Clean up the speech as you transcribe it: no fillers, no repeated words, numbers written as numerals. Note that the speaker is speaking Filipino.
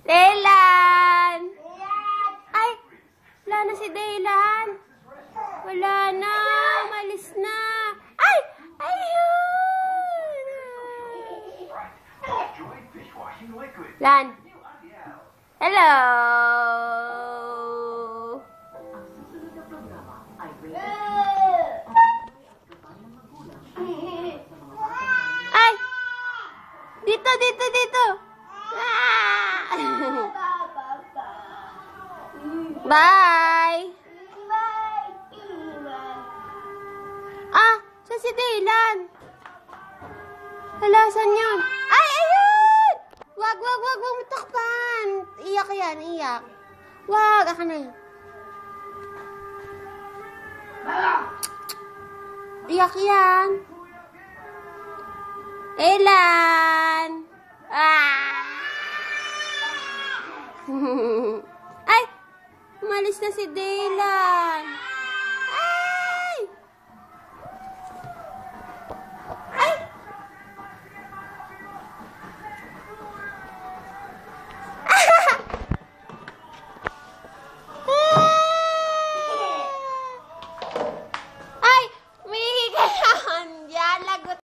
Daylan! Ay! Wala na si Daylan. Wala na. Malis na. Ay! Ayun! Lan! Hello! Ay! Dito, dito, dito! Ah! Bye! Ah! Saan si Daylan? Hala, saan yun? Ay, ayun! Wag mo takpan! Iyak yan, iyak. Wag, aka na yan. Iyak yan. Daylan! Ah! Ay! Umalis na si Daylan.